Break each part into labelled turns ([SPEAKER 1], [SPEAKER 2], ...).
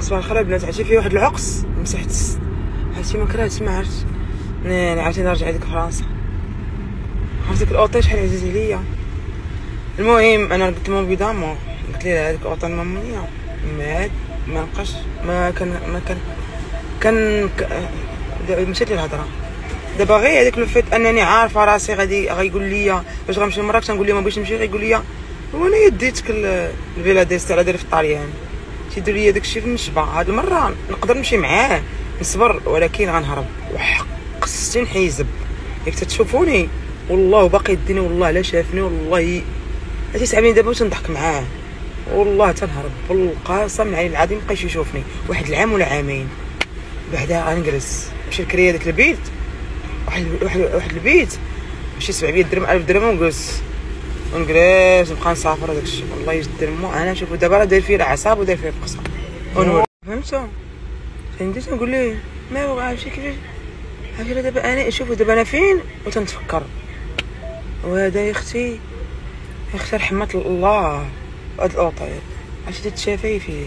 [SPEAKER 1] صباح الخير البنات. عرفتي فيه واحد العقص مسحت عرفتي ما كرهتش ما عرفت انا عاوتاني نرجع لك فرنسا. عرفتي ديك الاوطي شحال عزيز عليا. المهم انا قلت لمام بيضامو قلت ليه هذيك الاوطي المامونيه ما نبقاش كان مشات لي الهضره دابا غير هذاك لو فيت انني عارفه راسي غيقول لي باش غنمشي لمراكش نقول ليه ما بغيتش نمشي غيقول لي وانا ديتك الفيلا ديال ستار داير في الطاليان تيدير لي داكشي في النشبه. هاد المره نقدر نمشي معاه نصبر ولكن غنهرب وحق 60 حيزب. ياك تتشوفوني والله باقي يديني والله لا شافني والله هادي تعبني دابا باش نضحك معاه والله تنهرب بالقسم العلي العظيم مابقاش يشوفني واحد العام ولا عامين بعدا غنجلس نمشي لكريا داك البيت واحد البيت ماشي 700 درهم 1000 درهم ونجلس نبقى نسافر هذاك الشيء والله يجدر مو انا شوفوا دابا راه داير فيه العصاب وداير فيه القصه ونور فهمتوا فهمتي نقول ليه ما هو عارفه كيفاش عارفه دابا انا شوفوا دابا انا فين وتنتفكر وهذا يا اختي رحمه الله هاد الاوطيل عرفتي تتشافي فيه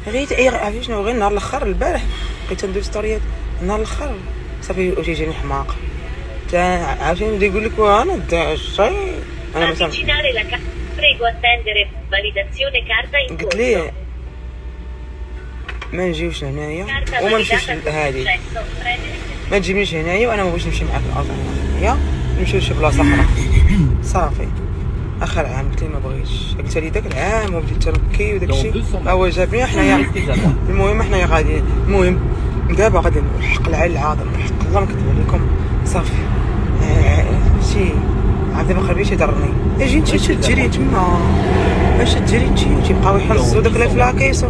[SPEAKER 1] غير عرفتي شنو غير نهار الاخر البارح بقيت ندير ستوريات نهار الاخر صافي تيجيني حماق عرفتي اللي يقول لك وانا دا شي انا مثلا قلت ليه ما نجيوش هنايا وما نمشيوش لهادي ما تجيبنيش هنايا وانا ما بغيتش نمشي معاك الألمانيا نمشيو لشي بلاصه اخرى صافي. اخر عام قلت ليه ما بغيتش قلت لي داك العام وبديت تنكي وداك الشيء هو جابني حنايا. المهم حنايا غاديين المهم دابا غادي نحق العين العاظم نحق الله ما نكذب عليكم صافي شي عاد ما خربيش يضرني اجي انت تجري تما اش تجري انت تيبقاو يحرزوا داك الفلاكيس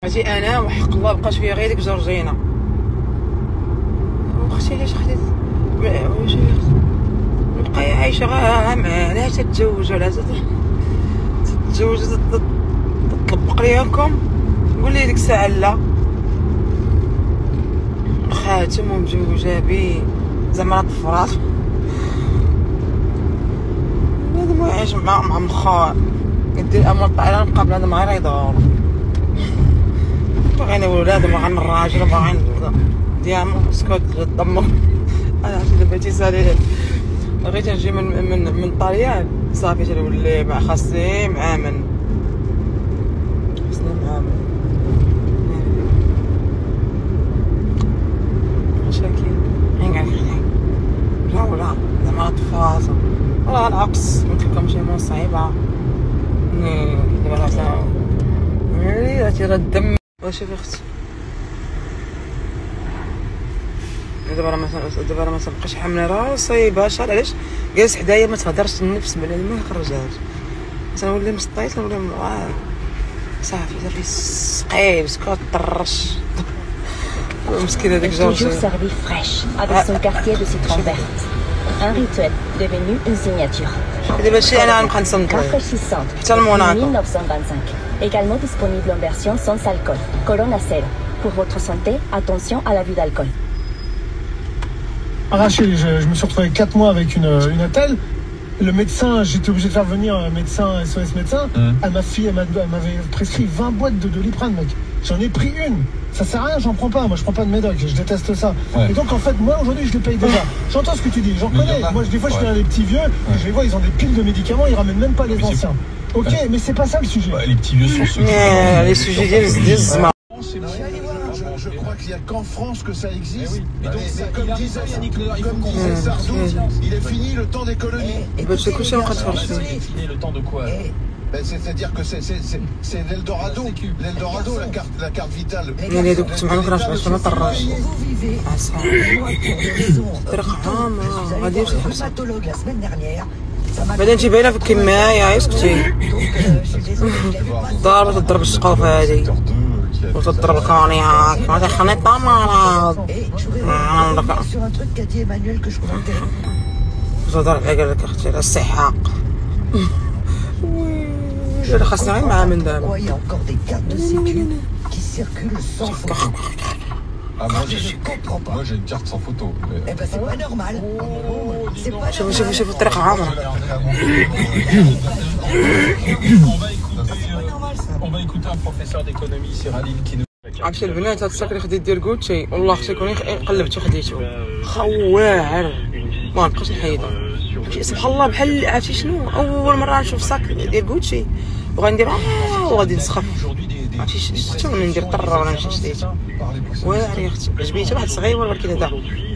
[SPEAKER 1] عرفتي انا وحق الله بقات فيا غير ديك جورجينا واختي علاش خديت واش نبقى عايشه غير علاش تتزوج ولا تتزوج تطلق ريالكم قول لي ديك الساعه لا خاتم ومجوجه بي زعما طفرات هذا ما يعيش مع مخار كدير امر طايره مقابل هذا ما غير يدور باغيين ولادهم باغيين الراجل باغيين ديالهم سكوت ضمو. انا عرفتي دابا تيسالي بغيت نجي من طاليان صافي تنولي مع خاصني معامن مشاكل لا زعما طفاصه والله العكس قلت لكم شي مو صعيبه دابا راسي راه الدم واش اختي دابا راه ما تبقاش حامله راسي بشر علاش جالس حدايا ما تهضرش النفس بنادم ما يخرجهاش تنولي مسطيت تنولي صافي صافي سقيل سكوت طرش مسكينه ديك جورجي
[SPEAKER 2] servi fraîche avec son quartier de citron vert. Un rituel devenu une signature.
[SPEAKER 1] دابا شي انا غنبقى نصنت
[SPEAKER 2] Rafraîchissante.
[SPEAKER 1] حتى الموناكو
[SPEAKER 2] 1925. Également disponible en version sans alcool. Corona Cero. Pour votre santé, attention à l'abus d'alcool.
[SPEAKER 3] Arraché, je me suis retrouvé 4 mois avec une attelle. Le médecin, j'étais obligé de faire venir un médecin, SOS médecin. Elle m'avait prescrit 20 boîtes de Liprane, mec. J'en ai pris une. Ça sert à rien, j'en prends pas. Moi, je prends pas de médoc. Je déteste ça. Ouais. Et donc, en fait, moi, aujourd'hui, je le paye déjà. J'entends ce que tu dis. J'en connais. Moi, des fois, je viens à les petits vieux. Et je les vois, ils ont des piles de médicaments. Ils ramènent même pas les anciens. Ok, mais c'est pas ça le sujet.
[SPEAKER 4] Les petits vieux sont ceux qui...
[SPEAKER 1] les sujets
[SPEAKER 5] Je crois qu'il n'y a qu'en France que ça existe. Et donc, comme disait Sardou, il est fini le temps des colonies.
[SPEAKER 4] Fini le temps de quoi
[SPEAKER 5] C'est-à-dire que c'est l'Eldorado. L'Eldorado, la carte vitale.
[SPEAKER 1] يعني دوك تسمعوا كراش باش ما طراش غادي يوصل بعدين تجيبها لها في الكمايه اسكتي ضربت تضرب السقوفه هادي وتضرب الكونياك ما تخلي الطماط تضرب قال لك اختي السحاق انا خاصني غير معاه من دابا
[SPEAKER 4] Moi j'ai une carte sans photo.
[SPEAKER 5] Eh ben c'est pas normal.
[SPEAKER 1] شوفوا الطريقة عامرة
[SPEAKER 4] On va écouter un professeur d'économie Cyril qui
[SPEAKER 1] عرفتي البنات هاد الساك اللي خديت ديال غوتشي والله خصني يكون قلبته خديته واعر ما نبقاش نحيدو. عرفتي سبحان الله بحال عرفتي شنو اول مره نشوف ساك ديال غوتشي وغندير وغادي نسخف عرفتي شفتو ندير طره ولا نمشي شريته واعر يا اختي عجبيته واحد صغير ولكن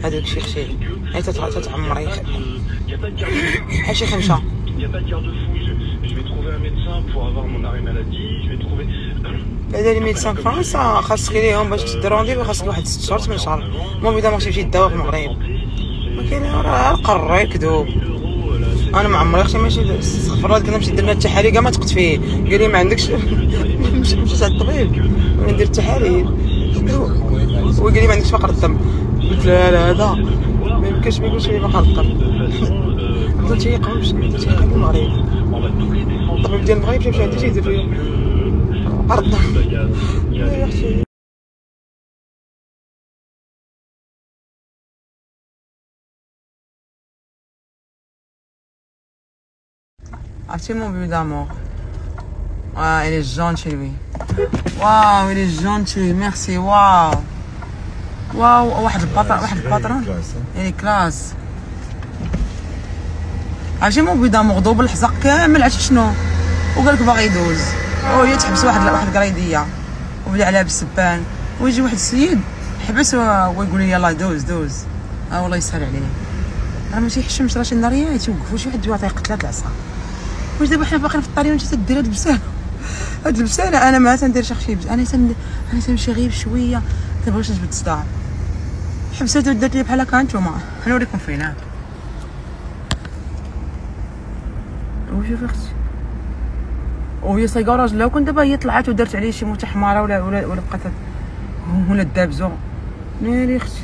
[SPEAKER 1] هذاك الشيء خشي هي تتعمر بحال شي خمشه. بعدا لي ميدسان في فرنسا خاصك ليهم باش تدي رونديفو خاصك واحد 6 شهور 8 شهور. المهم اذا ما مشيتي الدواء في المغرب ما كاين راه قري كذوب. انا ما عمري اختي ماشي استغفر الله كنا نمشي درنا التحاليل كاع ما تقت فيه قال لي ما عندكش مشيت عند الطبيب ندير التحاليل وقال لي ما عندكش فقر الدم. قلت لا هذا ما يمكنش ما يقولش لي فقر الدم. بدات تيقهم في المغرب الطبيب ديال المغرب مشى عندي تيدير فيا فقر الدم يا اختي. عرفتي مون بيبي دامور il est gentil lui. واو il est gentil merci واو واحد الباترون il est classe. عرفتي مون بيبي دامور ضوب الحزق كامل عرفتي شنو وقالك باغي يدوز وهي تحبس واحد قريديه وبدا عليها بالسبان ويجي واحد السيد حبس ويقول لي يلاه دوز والله يسهل عليه راه ما تيحشمش راه شي ناريه توقفوا شي واحد يعطيه قتله العصا. واش دابا حنا باقيين في الطريق وانت تدير هاد البسانه انا ما تندير شي انا تنمشي غير شويه تنبغيش نجبد الصداع حبسات ودات لي بحال هكا. هانتوما نوريكم فين وشوف اختي وهي صايقه راجلها وكون دابا هي طلعت ودارت عليه شي موته حماره ولا بقات ولا دابزو ناري اختي.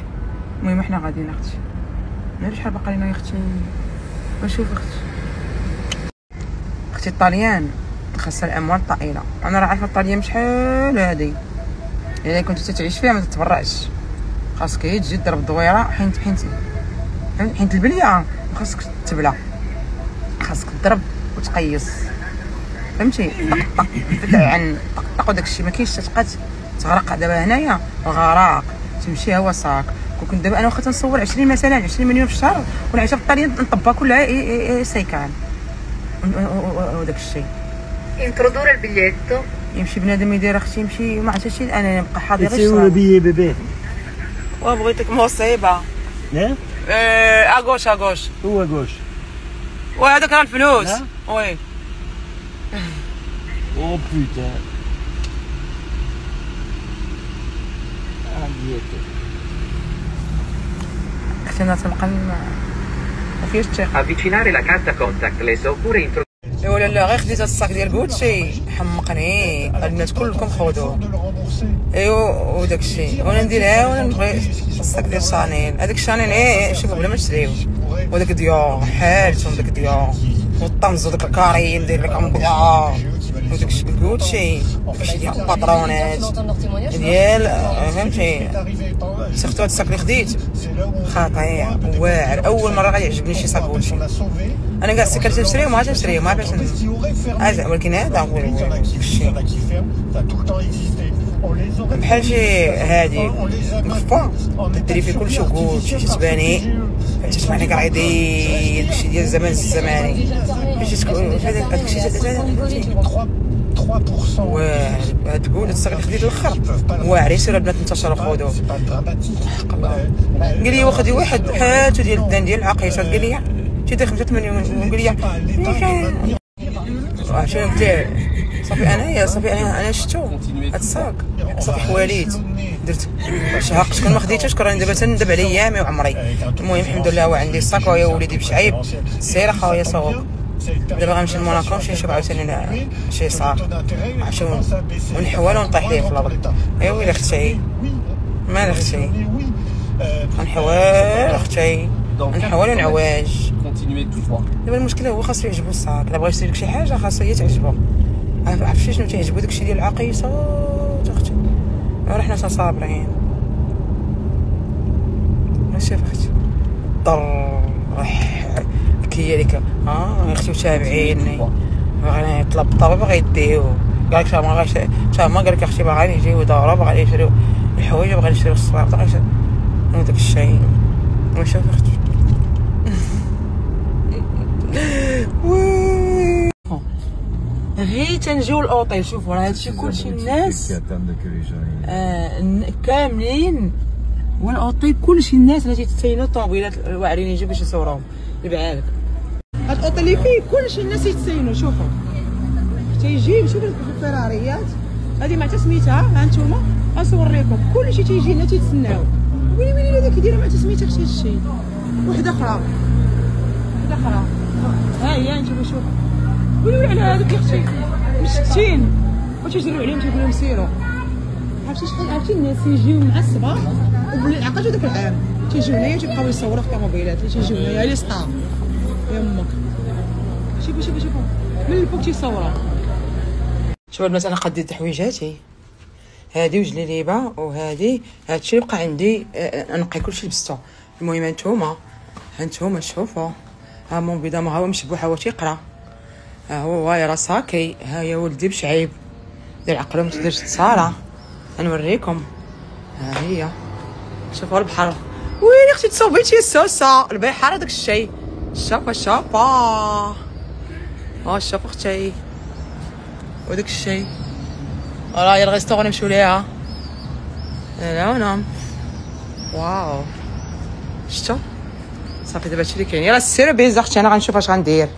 [SPEAKER 1] المهم حنا غاديين اختي ناري شحال باقا لينا يا اختي. وشوف اختي الطاليان خاصها الاموال طائله. انا راه عارفه الطاليان شحال هادي الا كنت تعيش فيها ما تتبرعش خاصك هي تجي تضرب الدويره حيت البليه خاصك تبلع خاصك تضرب وتقيس فهمتي طق تدعن طق وداكشي ما كاينش تبقى تغرق. دابا هنايا الغراق تمشي هو صاك كنت دابا انا واخا تنصور 20 مثلا 20 مليون في الشهر ونعيشها في الطاليان نطبها كلها سيكان وداك الشيء.
[SPEAKER 6] introdurre il biglietto.
[SPEAKER 1] يمشي بنادم يدير اختي يمشي ما عرفتش انا نبقى حاضره.
[SPEAKER 7] سي او بيي بيبي
[SPEAKER 1] وبغيتك مصيبه
[SPEAKER 7] لا
[SPEAKER 1] اغوش
[SPEAKER 7] هو غوش
[SPEAKER 1] وهذاك راه الفلوس وي
[SPEAKER 7] او بوتا
[SPEAKER 1] اختي انا تنبقى ما فيهاش الثقه.
[SPEAKER 6] Avvicinare la carta contactless oppure
[SPEAKER 1] ايوا لا غير خديت هاد الصاك ديال غوتشي حمقني البنات كلكم خذوه ايوا وداك الشيء وانا نديرها وانا نبغي الصاك ديال شانيل هذاك شانيل شوفوا بلا ما تشريوه وداك ديور حالتهم داك ديور والطنز وداك الكاري ندير لك امبلا وداك الشيء غوتشي داكشي ديال الباترونات ديال فهمتي. سيرتو هاد الصاك اللي خديت خطير واعر اول مره غيعجبني شي صاك غوتشي. انا كاع سكرت نشريهم ما تنشريهم ما باش ولكن هذا هو الشيء بحال شي هادي مخفى ديري فيه كلشي وكلشي تباني تسمعني قريدي داكشي ديال الزمان الزماني باش تكون داكشي واعر تقول الصاك اللي خديت الاخر واعر يسير البنات انتشروا خذوه حق الله. قال لي واخدي واحد حالته ديال الدان ديال العقيصات قال لي تيدير 5 مليون قال لي شنو قلت صافي انا شفتو هاد الصاك صافي حواليت درت شهقت كون ما خديتوش كراني دابا تندب على ايامي وعمري. المهم الحمد لله هو عندي الصاك ويا وليدي بشعيب سير اخويا صوب دابا غنمشي لموناكو نمشي نشوف عاوتاني شي صاك عشان ونحوال ونطيح ليه في الارض. ايوا ويلي اختي مال اختي نحوال اختي نحاول نعواج. دابا المشكل هو خاصو يعجبو الصاك الا بغا يشري لك شي حاجه خاصو هي تعجبو. عرفتي شنو تيعجبو داكشي ديال العقيصات اختي راه حنا صابرين ماشي اختي ضر كي لك اختي متابعيني باغي يطلب الطلب باغي يديو قال لك فاهمة قال لك اختي باغا يجيو دارا باغا يشريو الحوايج باغا نشريو الصباط وداك الشيء ونشوف اختي غير تنجيو الاوطيل. شوفوا راه هادشي كلشي الناس كاملين والاوطيل كلشي الناس اللي تيتسينوا الطوموبيلات واعرين يجيو باش يصوروهم. يبيعها لك هاد الاوطيل اللي فيه كلشي الناس يتسينوا. شوفوا تيجي شوف الفراريات هادي مع تسميتها ها نتوما غنصور لكم كلشي تيجي هنا تيتسناو. ويلي هذاك كيديرها مع تسميتها اختي هادشي. وحده اخرى ها هي نتوما شوفوا ويلي على هذوك اختي مسكتين وتيجريو عليهم تيقول لهم سيروا. عرفتي شحال عرفتي الناس تيجيو مع الصباح وبالليل عقلتو داك العام تيجيو هنايا تيبقاو يصوروا في الطوموبيلات اللي تيجيو هنايا لي ستار يا امك. شوفوا من الفوق تيصوروا. شوفوا البنات انا قديت حويجاتي هادي وجليليبه وهادي هادشي اللي بقى عندي نقي كلشي لبستو. المهم هانتوما شوفوا ها مون بيضه ها هو مشبوح هو تيقرا ها هو وايرا ساكي ها هي ولدي بشعيب دير عقلو ما تقدرش تصارى. غنوريكم ها هي شوفوا البحر. ويلي اختي تصوبيتي السوسه البحر داك الشيء. شوفوا شوف اختي وداك الشيء راهي الريستورون نمشيو ليها. لا نعم واو شفتوا صافي دابا هادشي اللي كاين. يلا سيروا بيز اختي انا غنشوف اش غندير.